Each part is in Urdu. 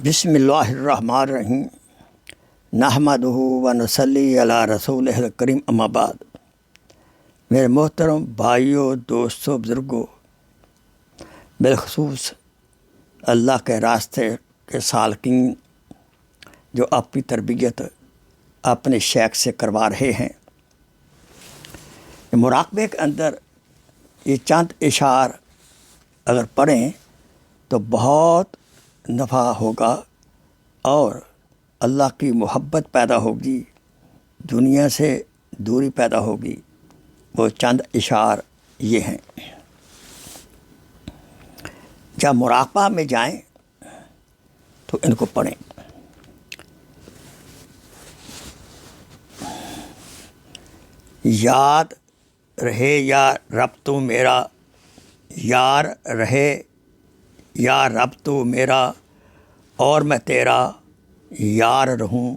بسم اللہ الرحمن الرحیم نحمدہ و نصلی علی رسولہ الکریم اما بعد۔ میرے محترم بھائیوں، دوستوں، بزرگوں، بالخصوص اللہ کے راستے کے سالکین جو اپنی تربیت اپنے شیخ سے کروا رہے ہیں، مراقبے کے اندر یہ چند اشعار اگر پڑھیں تو بہت نفع ہوگا اور اللہ کی محبت پیدا ہوگی، دنیا سے دوری پیدا ہوگی۔ وہ چند اشعار یہ ہیں۔ جب مراقبہ میں جائیں تو ان کو پڑھیں۔ یاد رہے یا رب تو میرا، یار رہے یا رب تو میرا، اور میں تیرا یار رہوں۔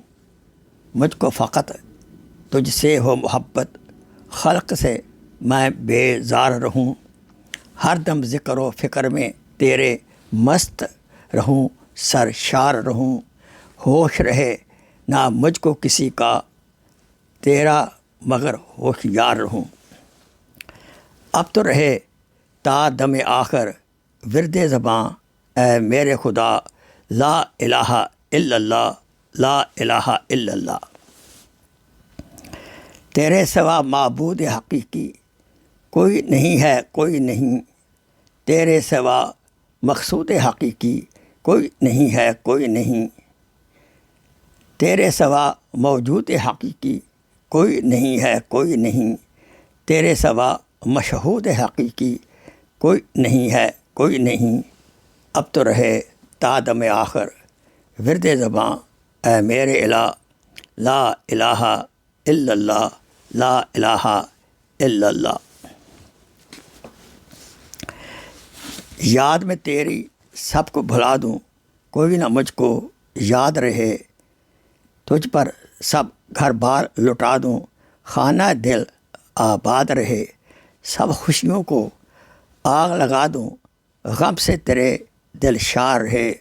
مجھ کو فقط تجھ سے ہو محبت، خلق سے میں بیزار رہوں۔ ہر دم ذکر و فکر میں تیرے مست رہوں، سرشار رہوں۔ ہوش رہے نہ مجھ کو کسی کا، تیرا مگر ہوشیار رہوں۔ اب تو رہے تا دم آخر ورد زباں، اے میرے خدا لا الہ الا اللہ، لا الہ الا اللہ۔ تیرے سوا معبود حقیقی کوئی نہیں ہے، کوئی نہیں۔ تیرے سوا مقصود حقیقی کوئی نہیں ہے، کوئی نہیں۔ تیرے سوا موجود حقیقی کوئی نہیں ہے، کوئی نہیں۔ تیرے سوا مشہود حقیقی کوئی نہیں ہے، کوئی نہیں۔ اب تو رہے تا دم آخر ورد زباں، اے میرے الہ لا الہ الا اللہ، لا الہ الا اللہ۔ یاد میں تیری سب کو بھلا دوں، کوئی نہ مجھ کو یاد رہے۔ تجھ پر سب گھر بار لٹا دوں، خانہ دل آباد رہے۔ سب خوشیوں کو آگ لگا دوں، غم سے تیرے دل شار رہے۔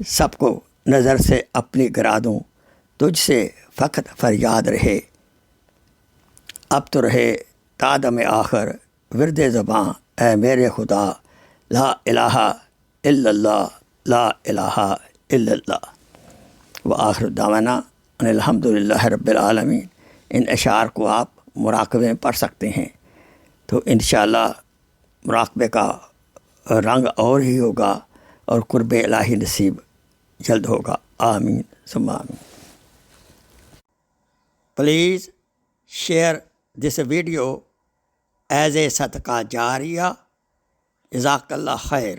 سب کو نظر سے اپنی گرا دوں، تجھ سے فقط فریاد رہے۔ اب تو رہے تا دم آخر ورد زباں، اے میرے خدا لا الہ الا اللہ، لا الہ الا اللہ۔ وآخر دعوانا ان الحمد للہ رب العالمین۔ ان اشعار کو آپ مراقبے میں پڑھ سکتے ہیں تو انشاءاللہ مراقبے کا رنگ اور ہی ہوگا اور قرب الہی نصیب جلد ہوگا۔ آمین ثم آمین۔ Please share this video as a صدقہ جاریہ۔ جزاک اللہ خیر۔